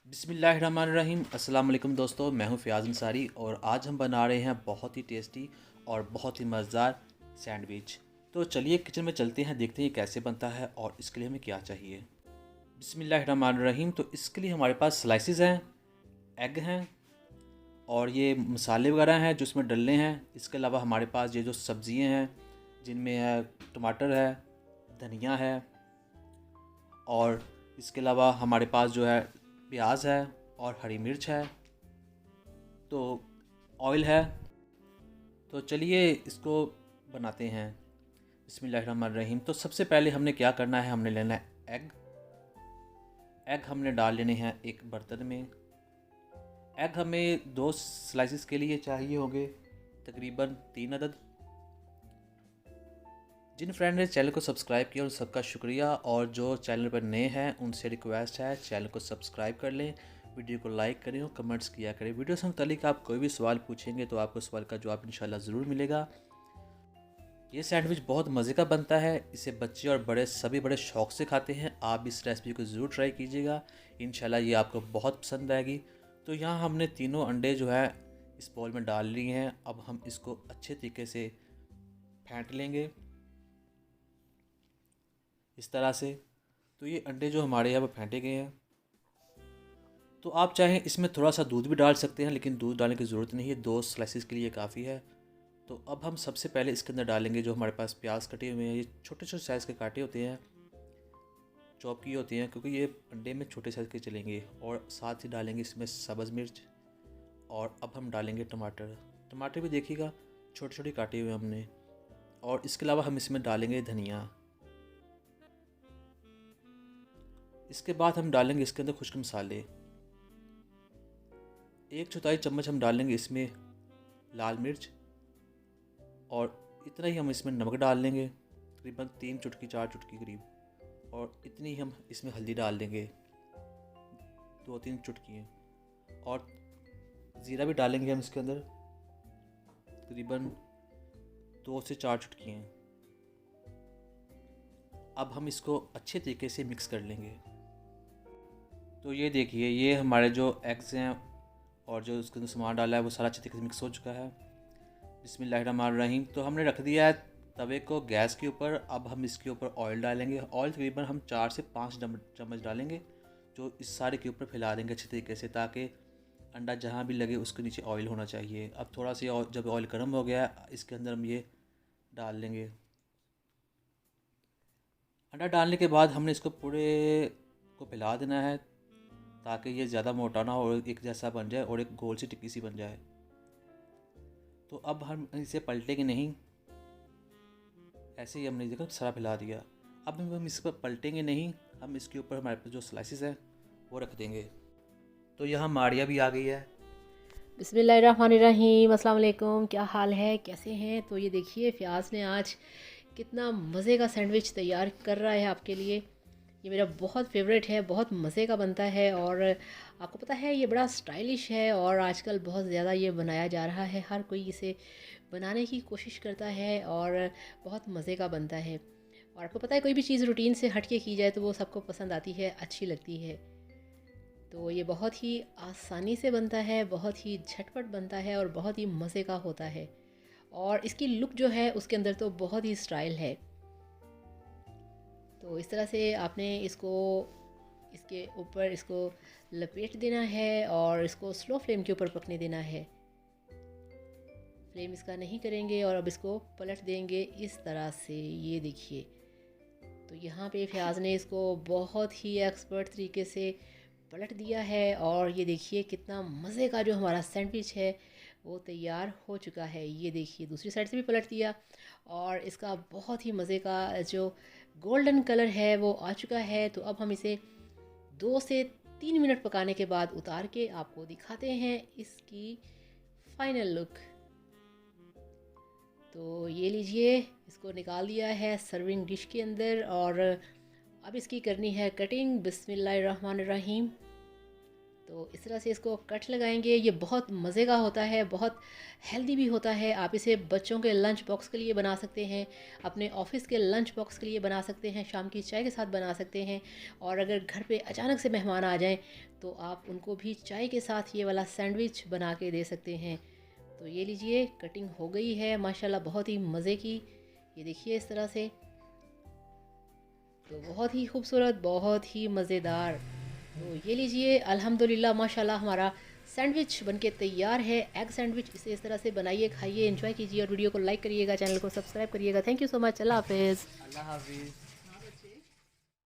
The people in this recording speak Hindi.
बिस्मिल्लाहिर्रहमानिर्रहीम। अस्सलाम वालेकुम दोस्तों, मैं हूं फ़ियाज़ अंसारी और आज हम बना रहे हैं बहुत ही टेस्टी और बहुत ही मज़ेदार सैंडविच। तो चलिए किचन में चलते हैं, देखते हैं ये कैसे बनता है और इसके लिए हमें क्या चाहिए। बिस्मिल्लाहिर्रहमानिर्रहीम। तो इसके लिए हमारे पास स्लाइसेस हैं, एग हैं और ये मसाले वगैरह हैं जो इसमें डलने हैं। इसके अलावा हमारे पास ये जो सब्ज़ियाँ हैं जिनमें है टमाटर है, धनिया है और इसके अलावा हमारे पास जो है प्याज है और हरी मिर्च है, तो ऑयल है। तो चलिए इसको बनाते हैं। बिस्मिल्लाहिर्रहमानिर्रहीम। तो सबसे पहले हमने क्या करना है, हमने लेना है एग। एग हमने डाल लेने हैं एक बर्तन में। एग हमें दो स्लाइसिस के लिए चाहिए होंगे, तकरीबन 3 अदद। जिन फ्रेंड ने चैनल को सब्सक्राइब किया उन सबका शुक्रिया, और जो चैनल पर नए हैं उनसे रिक्वेस्ट है चैनल को सब्सक्राइब कर लें, वीडियो को लाइक करें और कमेंट्स किया करें। वीडियो से मुतालिक आप कोई भी सवाल पूछेंगे तो आपको सवाल का जवाब इंशाल्लाह ज़रूर मिलेगा। ये सैंडविच बहुत मज़े का बनता है, इसे बच्चे और बड़े सभी बड़े शौक़ से खाते हैं। आप इस रेसिपी को ज़रूर ट्राई कीजिएगा, इंशाल्लाह ये आपको बहुत पसंद आएगी। तो यहाँ हमने तीनों अंडे जो है इस बाउल में डाल लिए हैं। अब हम इसको अच्छे तरीके से फेंट लेंगे इस तरह से। तो ये अंडे जो हमारे यहाँ पर फेंटे गए हैं, तो आप चाहें इसमें थोड़ा सा दूध भी डाल सकते हैं, लेकिन दूध डालने की ज़रूरत नहीं है, 2 स्लाइसिस के लिए काफ़ी है। तो अब हम सबसे पहले इसके अंदर डालेंगे जो हमारे पास प्याज कटे हुए हैं। ये छोटे छोटे साइज़ के काटे होते हैं, चॉप किए होते हैं, क्योंकि ये अंडे में छोटे साइज़ के चलेंगे। और साथ ही डालेंगे इसमें सब्ज़ मिर्च। और अब हम डालेंगे टमाटर। टमाटर भी देखिएगा छोटे छोटे काटे हुए हमने। और इसके अलावा हम इसमें डालेंगे धनिया। इसके बाद हम डालेंगे इसके अंदर खुश्क मसाले। 1/4 चम्मच हम डालेंगे इसमें लाल मिर्च, और इतना ही हम इसमें नमक डाल लेंगे, तकरीबन 3 चुटकी 4 चुटकी करीब। और इतनी ही हम इसमें हल्दी डाल देंगे, 2-3 चुटकी। और ज़ीरा भी डालेंगे हम इसके अंदर, तकरीबन 2 से 4 चुटकी। अब हम इसको अच्छे तरीके से मिक्स कर लेंगे। तो ये देखिए, ये हमारे जो एग्स हैं और जो उसके अंदर सामान डाला है वो सारा अच्छे तरीके से मिक्स हो चुका है। बिस्मिल्लाहिर्रहमानिर्रहीम। तो हमने रख दिया है तवे को गैस के ऊपर। अब हम इसके ऊपर ऑयल डालेंगे। ऑयल तकरीबन हम 4 से 5 चम्मच डालेंगे, जो इस सारे के ऊपर फैला देंगे अच्छे तरीके से, ताकि अंडा जहाँ भी लगे उसके नीचे ऑयल होना चाहिए। अब थोड़ा सा जब ऑयल गर्म हो गया, इसके अंदर हम ये डाल लेंगे। अंडा डालने के बाद हमने इसको पूरे को फैला देना है, ताकि ये ज़्यादा मोटा ना हो और एक जैसा बन जाए और एक गोल सी टिक्की सी बन जाए। तो अब हम इसे पलटेंगे नहीं, ऐसे ही हमने देखा सारा फैला दिया। अब हम इस पर पलटेंगे नहीं, हम इसके ऊपर हमारे पास जो स्लाइसेस हैं वो रख देंगे। तो यहाँ मारिया भी आ गई है। बिस्मिल्लाहिर्रहमानिर्रहीम। अस्सलाम वालेकुम, क्या हाल है, कैसे हैं? तो ये देखिए फ़ियाज़ ने आज कितना मज़े का सैंडविच तैयार कर रहा है आपके लिए। ये मेरा बहुत फेवरेट है, बहुत मज़े का बनता है। और आपको पता है ये बड़ा स्टाइलिश है और आजकल बहुत ज़्यादा ये बनाया जा रहा है। हर कोई इसे बनाने की कोशिश करता है और बहुत मज़े का बनता है। और आपको पता है कोई भी चीज़ रूटीन से हट के की जाए तो वो सबको पसंद आती है, अच्छी लगती है। तो ये बहुत ही आसानी से बनता है, बहुत ही झटपट बनता है और बहुत ही मज़े का होता है। और इसकी लुक जो है उसके अंदर तो बहुत ही स्टाइल है। तो इस तरह से आपने इसको इसके ऊपर इसको लपेट देना है और इसको स्लो फ्लेम के ऊपर पकने देना है। फ्लेम इसका नहीं करेंगे और अब इसको पलट देंगे इस तरह से। ये देखिए, तो यहाँ पे फ़ियाज़ ने इसको बहुत ही एक्सपर्ट तरीके से पलट दिया है। और ये देखिए कितना मज़े का जो हमारा सैंडविच है वो तैयार हो चुका है। ये देखिए दूसरी साइड से भी पलट दिया और इसका बहुत ही मज़े का जो गोल्डन कलर है वो आ चुका है। तो अब हम इसे 2 से 3 मिनट पकाने के बाद उतार के आपको दिखाते हैं इसकी फाइनल लुक। तो ये लीजिए, इसको निकाल दिया है सर्विंग डिश के अंदर और अब इसकी करनी है कटिंग। बिस्मिल्लाहिर्रहमानिर्रहीम। तो इस तरह से इसको कट लगाएंगे। ये बहुत मज़े का होता है, बहुत हेल्दी भी होता है। आप इसे बच्चों के लंच बॉक्स के लिए बना सकते हैं, अपने ऑफिस के लंच बॉक्स के लिए बना सकते हैं, शाम की चाय के साथ बना सकते हैं। और अगर घर पे अचानक से मेहमान आ जाएं तो आप उनको भी चाय के साथ ये वाला सैंडविच बना के दे सकते हैं। तो ये लीजिए, कटिंग हो गई है माशाल्लाह, बहुत ही मज़े की। ये देखिए इस तरह से, तो बहुत ही खूबसूरत, बहुत ही मज़ेदार। तो ये लीजिए, अल्हम्दुलिल्लाह माशाल्लाह हमारा सैंडविच बनके तैयार है। एग सैंडविच, इसे इस तरह से बनाइए, खाइए, एंजॉय कीजिए और वीडियो को लाइक करिएगा, चैनल को सब्सक्राइब करिएगा। Thank you so much. Allah हाफिज़। अल्लाह हाफिज़।